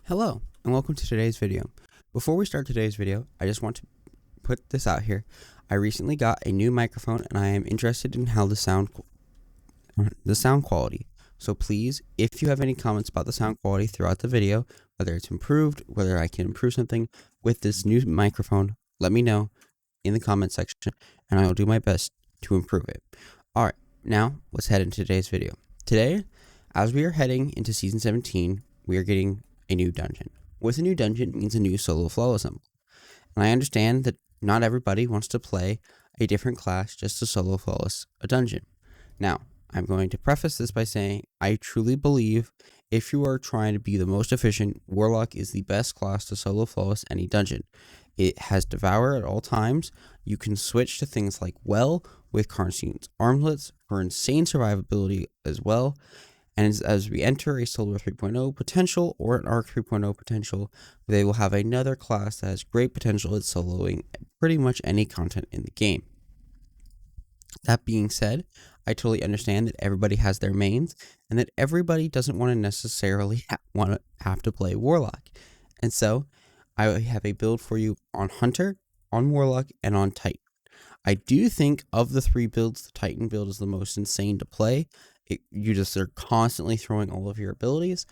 Hello, and welcome to today's video. Before we start today's video, I just want to put this out here. I recently got a new microphone, and I am interested in how the sound quality. So please, if you have any comments about the sound quality throughout the video, whether it's improved, whether I can improve something with this new microphone, let me know in the comment section, and I will do my best to improve it. Alright, now let's head into today's video. Today, as we are heading into Season 17, we are getting a new dungeon. With a new dungeon means a new solo flow symbol. And I understand that not everybody wants to play a different class just to solo flawless a dungeon. Now, I'm going to preface this by saying I truly believe if you are trying to be the most efficient, Warlock is the best class to solo flawless any dungeon. It has Devour at all times. You can switch to things like Well with Karnstein's Armlets for insane survivability as well. And as we enter a Solo 3.0 potential or an Arc 3.0 potential, they will have another class that has great potential at soloing pretty much any content in the game. That being said, I totally understand that everybody has their mains and that everybody doesn't want to necessarily have to play Warlock. And so, I have a build for you on Hunter, on Warlock, and on Titan. I do think of the three builds, the Titan build is the most insane to play. You just are constantly throwing all of your abilities,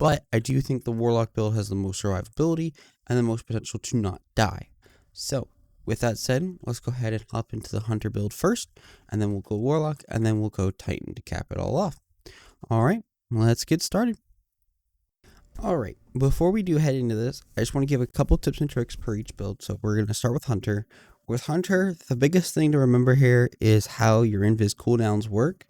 but I do think the Warlock build has the most survivability and the most potential to not die. So, with that said, let's go ahead and hop into the Hunter build first, and then we'll go Warlock, and then we'll go Titan to cap it all off. Alright, let's get started. Alright, before we do head into this, I just want to give a couple tips and tricks per each build. So we're going to start with Hunter. With Hunter, the biggest thing to remember here is how your invis cooldowns work.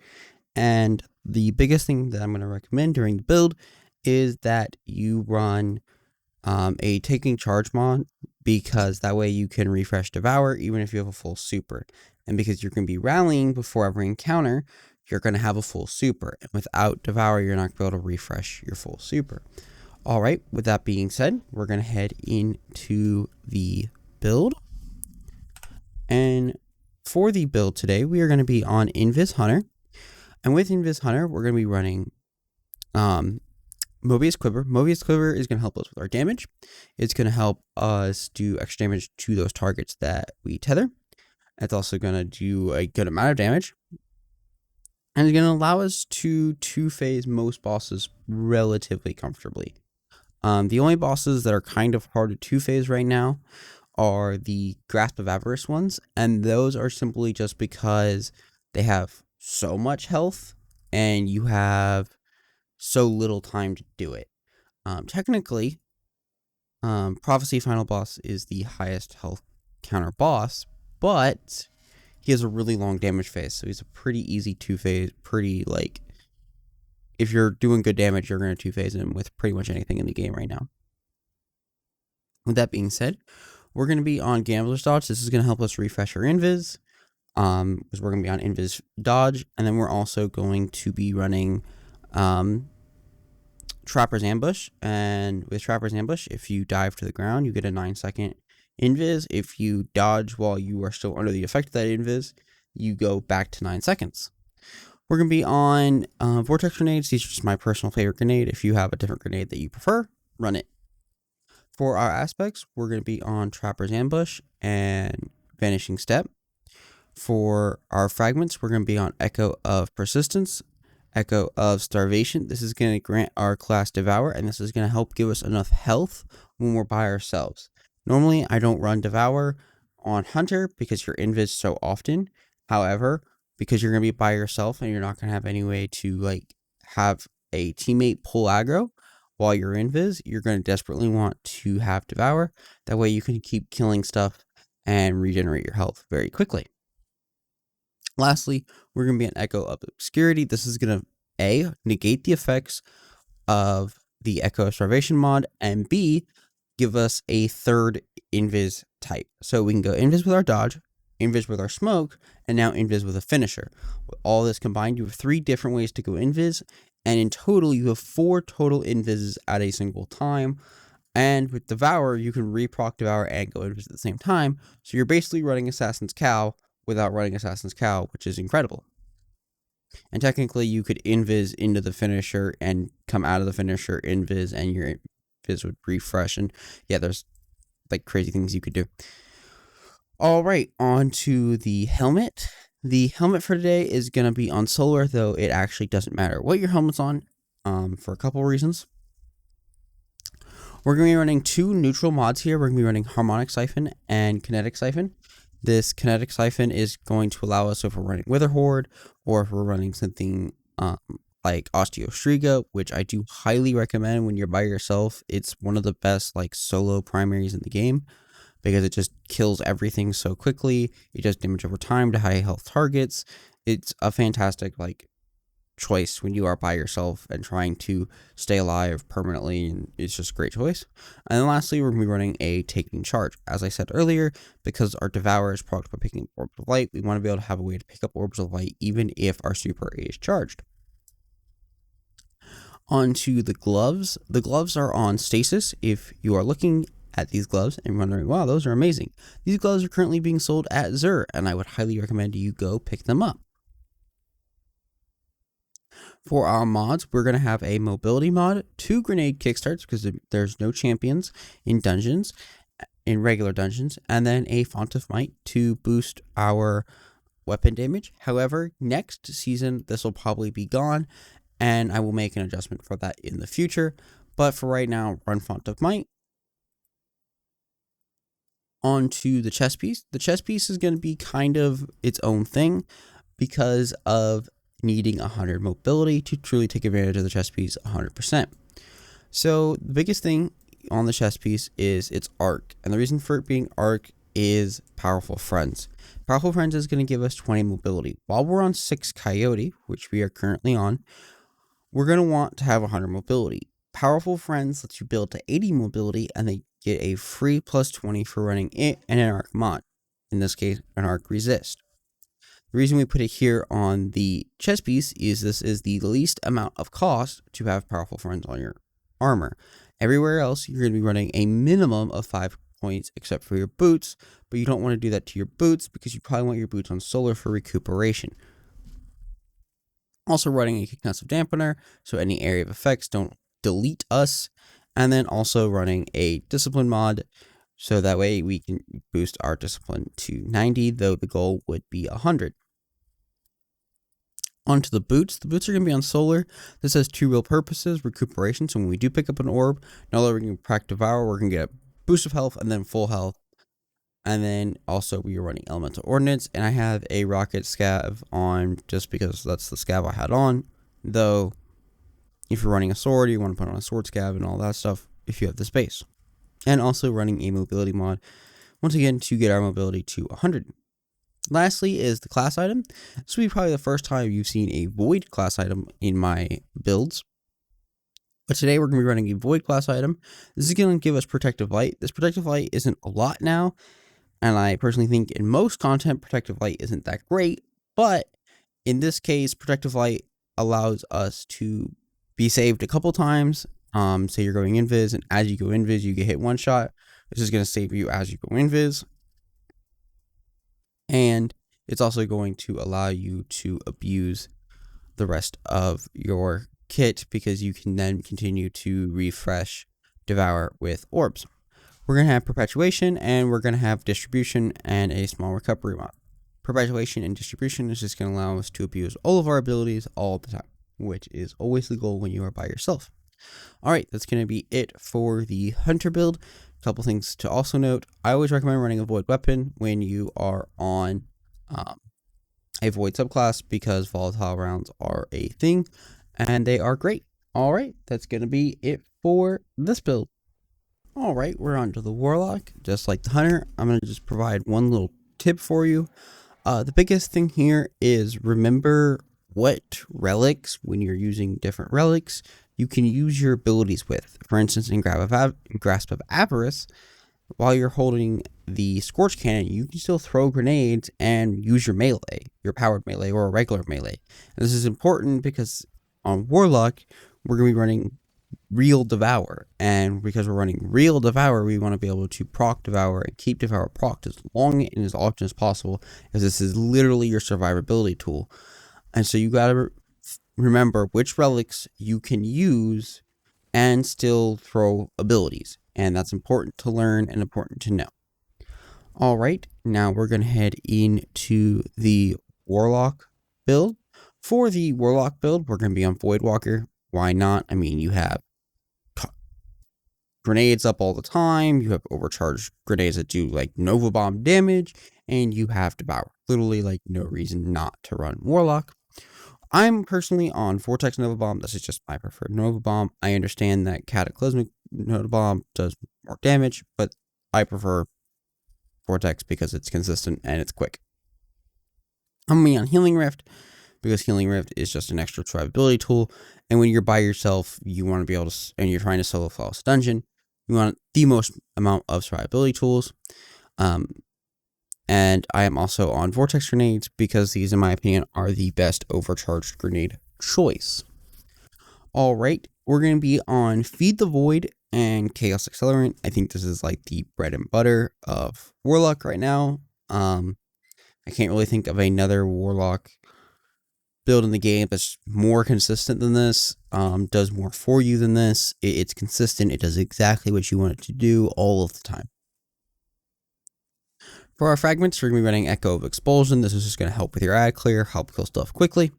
And the biggest thing that I'm going to recommend during the build is that you run a taking charge mod, because that way you can refresh Devour even if you have a full super. And because you're going to be rallying before every encounter, you're going to have a full super. And without Devour, you're not going to be able to refresh your full super. Alright, with that being said, we're going to head into the build. And for the build today, we are going to be on Invis Hunter. And with Invis Hunter, we're going to be running Mobius Quiver. Mobius Quiver is going to help us with our damage. It's going to help us do extra damage to those targets that we tether. It's also going to do a good amount of damage. And it's going to allow us to two-phase most bosses relatively comfortably. The only bosses that are kind of hard to two-phase right now are the Grasp of Avarice ones. And those are simply just because they have so much health and you have so little time to do it. Technically, Prophecy Final Boss is the highest health counter boss, but he has a really long damage phase, so he's a pretty easy two-phase, if you're doing good damage, you're going to two-phase him with pretty much anything in the game right now. With that being said, we're going to be on Gambler's Dodge. This is going to help us refresh our invis. Because we're going to be on Invis Dodge, and then we're also going to be running Trapper's Ambush. And with Trapper's Ambush, if you dive to the ground, you get a 9-second Invis. If you dodge while you are still under the effect of that Invis, you go back to 9 seconds. We're going to be on Vortex Grenades. These are just my personal favorite grenade. If you have a different grenade that you prefer, run it. For our aspects, we're going to be on Trapper's Ambush and Vanishing Step. For our fragments, we're going to be on Echo of Persistence, Echo of Starvation. This is going to grant our class Devour, and this is going to help give us enough health when we're by ourselves. Normally, I don't run Devour on Hunter because you're invis so often. However, because you're going to be by yourself and you're not going to have any way to have a teammate pull aggro while you're invis, you're going to desperately want to have Devour. That way you can keep killing stuff and regenerate your health very quickly. Lastly, we're going to be an Echo of Obscurity. This is going to A, negate the effects of the Echo of Starvation mod, and B, give us a third invis type. So we can go invis with our dodge, invis with our smoke, and now invis with a finisher. With all this combined, you have 3 different ways to go invis, and in total, you have 4 total invises at a single time. And with Devour, you can reproc Devour and go invis at the same time. So you're basically running Assassin's Cow without running Assassin's Cow, which is incredible. And technically, you could invis into the finisher and come out of the finisher, invis, and you're invis would refresh, and yeah, there's like crazy things you could do. All right, on to the helmet. The helmet for today is going to be on solar, though it actually doesn't matter what your helmet's on, for a couple reasons. We're going to be running two neutral mods here. We're going to be running Harmonic Siphon and Kinetic Siphon. This Kinetic Siphon is going to allow us, if we're running Wither Horde, or if we're running something like Osteostriga, which I do highly recommend when you're by yourself. It's one of the best like solo primaries in the game, because it just kills everything so quickly. It does damage over time to high health targets. It's a fantastic like choice when you are by yourself and trying to stay alive permanently, and it's just a great choice. And then lastly, we're going to be running a Taking Charge. As I said earlier, because our Devourer is procced by picking up Orbs of Light, we want to be able to have a way to pick up Orbs of Light even if our super is charged. Onto the gloves. The gloves are on stasis. If you are looking at these gloves and wondering, wow, those are amazing, these gloves are currently being sold at Xur, and I would highly recommend you go pick them up. For our mods, we're going to have a mobility mod, 2 grenade kickstarts because there's no champions in dungeons, in regular dungeons, and then a Font of Might to boost our weapon damage. However, next season, this will probably be gone, and I will make an adjustment for that in the future. But for right now, run Font of Might. Onto the chest piece. The chest piece is going to be kind of its own thing because of needing 100 mobility to truly take advantage of the chest piece 100%. So the biggest thing on the chest piece is its arc, and the reason for it being arc is Powerful Friends. Powerful Friends is going to give us 20 mobility. While we're on 6 Coyote, which we are currently on, we're going to want to have 100 mobility. Powerful Friends lets you build to 80 mobility, and they get a free plus 20 for running it and an arc mod. In this case, an arc resist. The reason we put it here on the chest piece is this is the least amount of cost to have Powerful Friends on your armor. Everywhere else, you're going to be running a minimum of 5 points except for your boots, but you don't want to do that to your boots because you probably want your boots on solar for recuperation. Also running a concussive dampener, so any area of effects don't delete us, and then also running a discipline mod, so that way we can boost our discipline to 90, though the goal would be 100. Onto the boots. The boots are going to be on solar. This has 2 real purposes: recuperation, so when we do pick up an orb, not only are we going to prac devour, we're going to get a boost of health and then full health. And then also we are running elemental ordnance, and I have a rocket scav on just because that's the scav I had on, though if you're running a sword, you want to put on a sword scav and all that stuff if you have the space. And also running a mobility mod, once again, to get our mobility to 100. Lastly is the class item. This will be probably the first time you've seen a void class item in my builds. But today we're going to be running a void class item. This is going to give us protective light. This protective light isn't a lot now, and I personally think in most content, protective light isn't that great. But in this case, protective light allows us to be saved a couple times. Say you're going invis, and as you go invis, you get hit one shot. This is going to save you as you go invis. And it's also going to allow you to abuse the rest of your kit because you can then continue to refresh Devour with orbs. We're going to have Perpetuation, and we're going to have Distribution and a small recovery mod. Perpetuation and Distribution is just going to allow us to abuse all of our abilities all the time, which is always the goal when you are by yourself. Alright, that's going to be it for the Hunter build. A couple things to also note: I always recommend running a Void weapon when you are on a Void subclass because volatile rounds are a thing, and they are great. Alright, that's going to be it for this build. Alright, we're on to the Warlock. Just like the Hunter, I'm going to just provide one little tip for you. The biggest thing here is remember what relics, when you're using different relics, you can use your abilities with. For instance, in Grasp of Avarice, while you're holding the Scorch Cannon, you can still throw grenades and use your melee, your powered melee or a regular melee. And this is important because on Warlock, we're going to be running Real Devour, and because we're running Real Devour, we want to be able to proc Devour and keep Devour procced as long and as often as possible, as this is literally your survivability tool. And so you gotta remember which relics you can use and still throw abilities, and that's important to learn and important to know. Alright, now we're going to head into the Warlock build. For the Warlock build, we're going to be on Voidwalker. Why not? I mean, you have grenades up all the time, you have overcharged grenades that do like Nova Bomb damage, and you have Devour. Literally like no reason not to run Warlock. I'm personally on Vortex Nova Bomb. This is just my preferred Nova Bomb. I understand that Cataclysmic Nova Bomb does more damage, but I prefer Vortex because it's consistent and it's quick. I'm on Healing Rift because Healing Rift is just an extra survivability tool, and when you're by yourself, you want to be able to, and you're trying to solo flawless dungeon, you want the most amount of survivability tools. And I am also on Vortex Grenades because these, in my opinion, are the best overcharged grenade choice. Alright, we're going to be on Feed the Void and Chaos Accelerant. I think this is like the bread and butter of Warlock right now. I can't really think of another Warlock build in the game that's more consistent than this, does more for you than this. It's consistent, it does exactly what you want it to do all of the time. For our fragments, we're going to be running Echo of Expulsion. This is just going to help with your ad clear, help kill stuff quickly.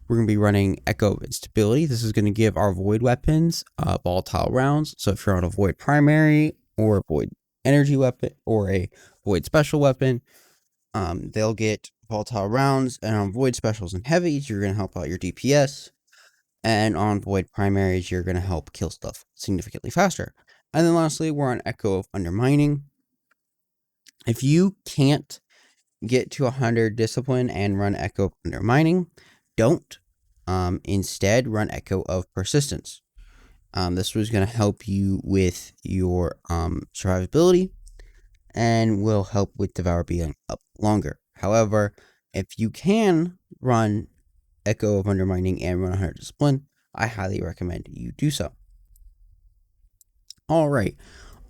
We're going to be running Echo of Instability. This is going to give our Void weapons volatile rounds. So if you're on a Void primary or a Void energy weapon or a Void special weapon, they'll get volatile rounds. And on Void specials and heavies, you're going to help out your DPS. And on Void primaries, you're going to help kill stuff significantly faster. And then lastly, we're on Echo of Undermining. If you can't get to 100 discipline and run Echo of Undermining, don't. Instead, run Echo of Persistence. This was going to help you with your survivability and will help with Devour being up longer. However, if you can run Echo of Undermining and run 100 discipline, I highly recommend you do so. Alright,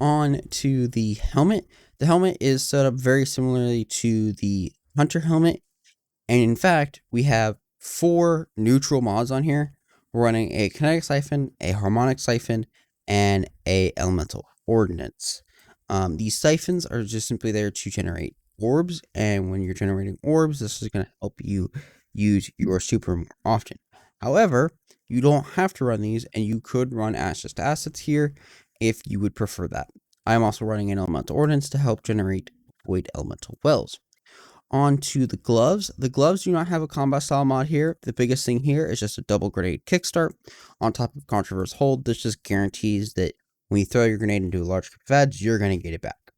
on to the helmet. The helmet is set up very similarly to the Hunter helmet, and in fact, we have 4 neutral mods on here. We're running a Kinetic Siphon, a Harmonic Siphon, and a Elemental Ordnance. These siphons are just simply there to generate orbs, and when you're generating orbs, this is going to help you use your super more often. However, you don't have to run these, and you could run just assets here if you would prefer that. I am also running an Elemental Ordnance to help generate Void Elemental Wells. On to the gloves. The gloves do not have a combat style mod here. The biggest thing here is just a double grenade kickstart on top of Controverse hold. This just guarantees that when you throw your grenade into a large group of ads, you're going to get it back.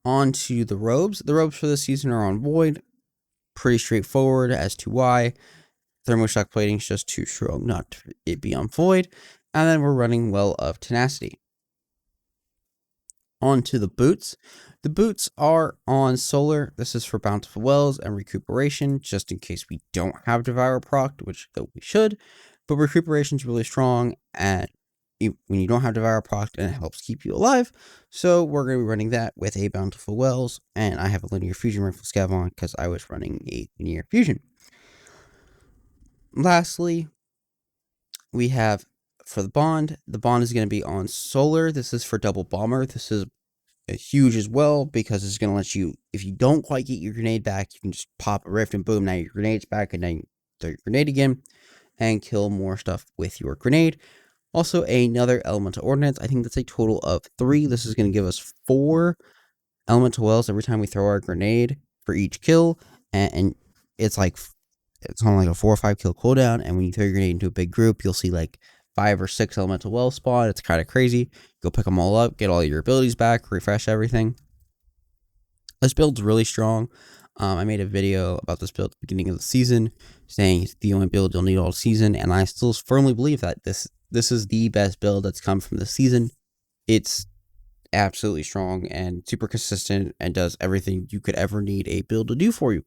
On to the robes. The robes for this season are on Void. Pretty straightforward as to why. Thermoshock plating is just too strong not to it be on Void. And then we're running Well of Tenacity. On to the boots. The boots are on Solar. This is for Bountiful Wells and Recuperation, just in case we don't have Devour proc, which though we should. But Recuperation is really strong and when you don't have Devour proc, and it helps keep you alive. So we're going to be running that with a Bountiful Wells, and I have a Linear Fusion Rifle Scav on because I was running a Linear Fusion. Lastly, we have for the bond is going to be on Solar. This is for Double Bomber. This is huge as well because it's going to let you, if you don't quite get your grenade back, you can just pop a rift and boom, now your grenade's back, and then you throw your grenade again and kill more stuff with your grenade. Also, another Elemental Ordnance. I think that's a total of 3. This is going to give us 4 Elemental Wells every time we throw our grenade for each kill, and it's like it's on like a 4 or 5 kill cooldown. And when you throw your grenade into a big group, you'll see like 5 or 6 Elemental Wells spawn. It's kind of crazy. Go pick them all up, get all your abilities back, refresh everything. This build's really strong. I made a video about this build at the beginning of the season, saying it's the only build you'll need all season, and I still firmly believe that this is the best build that's come from the season. It's absolutely strong and super consistent and does everything you could ever need a build to do for you.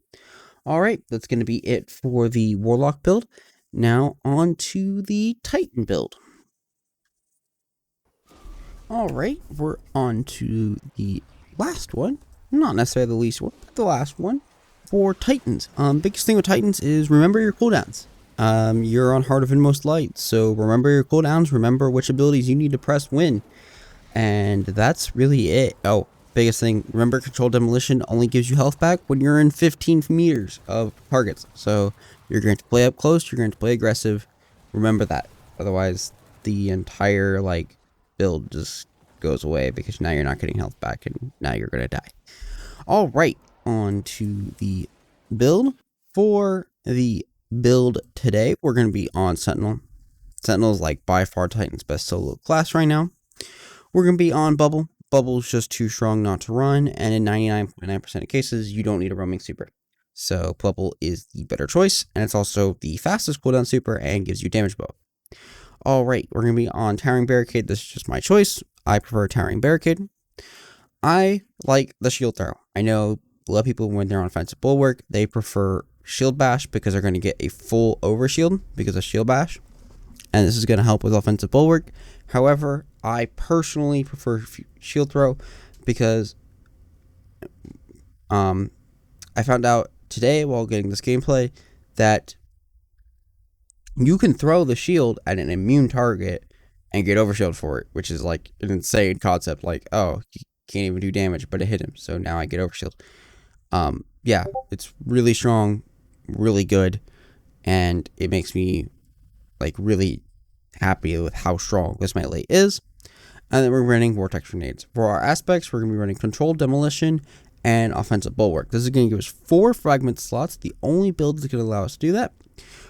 Alright, that's going to be it for the Warlock build. Now on to the Titan build. Alright, we're on to the last one. Not necessarily the least one, but the last one for Titans. Biggest thing with Titans is remember your cooldowns. you're on Heart of Inmost Light. So remember your cooldowns, remember which abilities you need to press when. And that's really it. Oh, biggest thing, remember controlled demolition only gives you health back when you're in 15 meters of targets. So you're going to play up close, you're going to play aggressive. Remember that. Otherwise, the entire build just goes away because now you're not getting health back and now you're going to die. All right, on to the build. For the build today, we're going to be on Sentinel. Sentinel is by far Titan's best solo class right now. We're going to be on Bubble. Bubble's just too strong not to run, and in 99.9% of cases, you don't need a roaming super. So Bubble is the better choice, and it's also the fastest cooldown super and gives you damage buff. Alright, we're going to be on Towering Barricade. This is just my choice. I prefer Towering Barricade. I like the shield throw. I know a lot of people, when they're on Offensive Bulwark, they prefer Shield Bash because they're going to get a full overshield because of Shield Bash. And this is going to help with Offensive Bulwark. However, I personally prefer Shield Throw because I found out today while getting this gameplay that you can throw the shield at an immune target and get overshield for it, which is an insane concept. Oh, you can't even do damage, but it hit him, so now I get overshield. Yeah, it's really strong, really good, and it makes me really happy with how strong this melee is. And then we're running Vortex Grenades. For our aspects, we're going to be running Controlled Demolition and Offensive Bulwark. This is going to give us 4 fragment slots, the only build that's going to allow us to do that.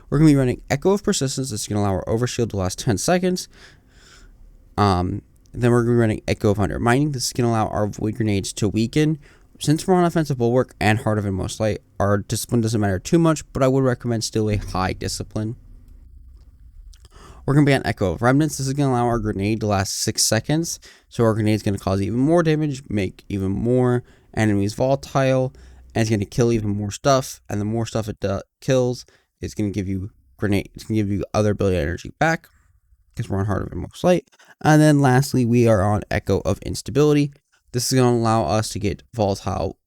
We're going to be running Echo of Persistence. This is going to allow our overshield to last 10 seconds. Then we're going to be running Echo of Undermining. This is going to allow our Void Grenades to weaken. Since we're on Offensive Bulwark and Heart of Inmost Light, our discipline doesn't matter too much, but I would recommend still a high discipline. We're going to be on Echo of Remnants. This is going to allow our grenade to last 6 seconds. So our grenade is going to cause even more damage, make even more enemies volatile, and it's going to kill even more stuff. And the more stuff it kills, it's going to give you it's going to give you other ability energy back because we're on Heart of Inmost Light. And then lastly, we are on Echo of Instability. This is going to allow us to get volatile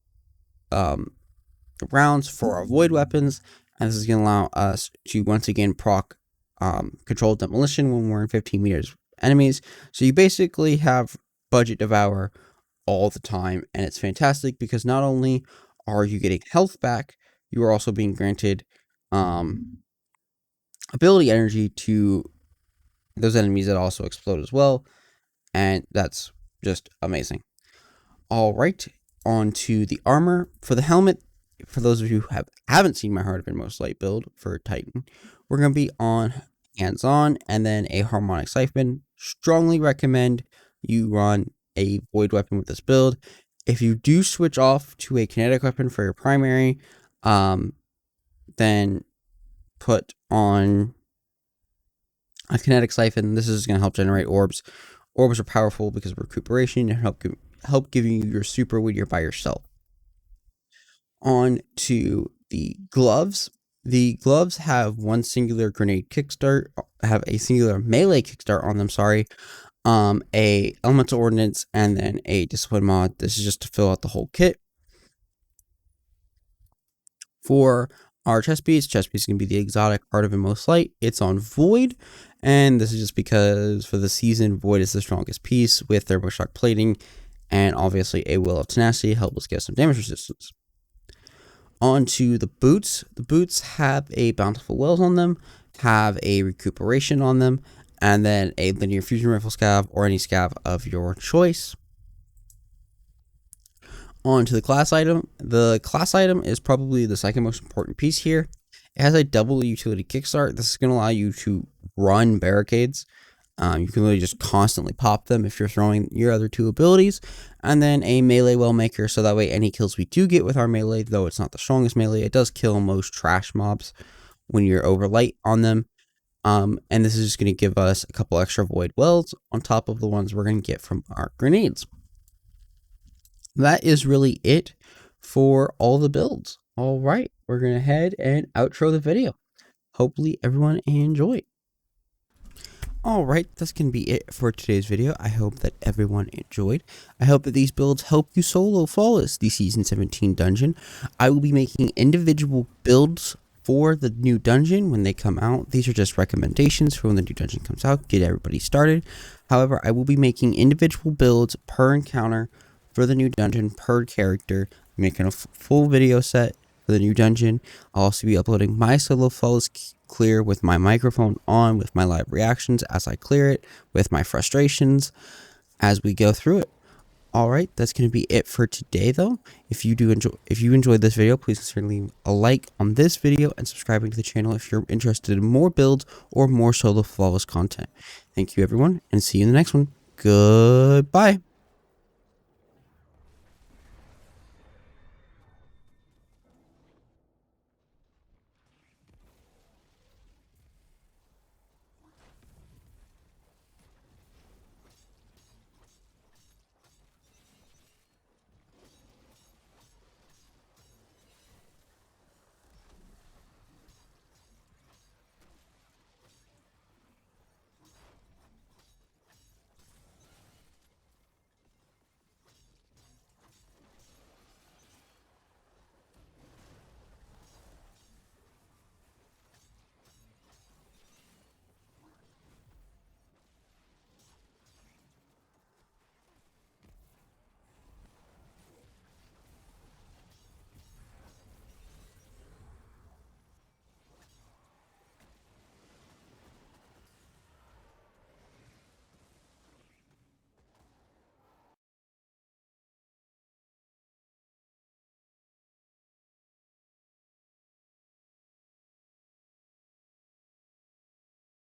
rounds for our void weapons, and this is going to allow us to once again proc Controlled Demolition when we're in 15 meters of enemies. So you basically have Budget Devour all the time, and it's fantastic because not only are you getting health back, you are also being granted ability energy to those enemies that also explode as well, and that's just amazing. All right, on to the armor. For the helmet, for those of you who haven't seen my Heart of Inmost Light build for Titan, we're going to be on hands-on and then a harmonic siphon. Strongly recommend you run a void weapon with this build. If you do switch off to a kinetic weapon for your primary, then put on a kinetic siphon. This is going to help generate orbs. Orbs are powerful because of recuperation and help giving you your super when you're by yourself. On to the gloves. The gloves have one singular grenade kickstart, have a singular melee kickstart on them, a elemental ordnance, and then a discipline mod. This is just to fill out the whole kit. For our chest piece is going to be the exotic Heart of Inmost Light. It's on Void, and this is just because for the season, Void is the strongest piece with thermoshock plating, and obviously a Will of Tenacity helps us get some damage resistance. On to the boots. The boots have a Bountiful Wells on them, have a recuperation on them, and then a linear fusion rifle scav or any scav of your choice. On to the class item. The class item is probably the second most important piece here. It has a double utility kickstart. This is going to allow you to run barricades. You can really just constantly pop them if you're throwing your other 2 abilities. And then a melee well maker, so that way any kills we do get with our melee, though it's not the strongest melee, it does kill most trash mobs when you're over light on them. And this is just going to give us a couple extra void wells on top of the ones we're going to get from our grenades. That is really it for all the builds. All right, we're going to head and outro the video. Hopefully everyone enjoyed. Alright, that's going to be it for today's video. I hope that everyone enjoyed. I hope that these builds help you solo Flawless the Season 17 dungeon. I will be making individual builds for the new dungeon when they come out. These are just recommendations for when the new dungeon comes out, get everybody started. However, I will be making individual builds per encounter for the new dungeon, per character, making a full video set for the new dungeon. I'll also be uploading my solo flawless clear with my microphone on, with my live reactions as I clear it, with my frustrations as we go through it. Alright, that's going to be it for today though. If you enjoyed this video, please consider leaving a like on this video and subscribing to the channel if you're interested in more builds or more solo flawless content. Thank you everyone, and see you in the next one. Goodbye.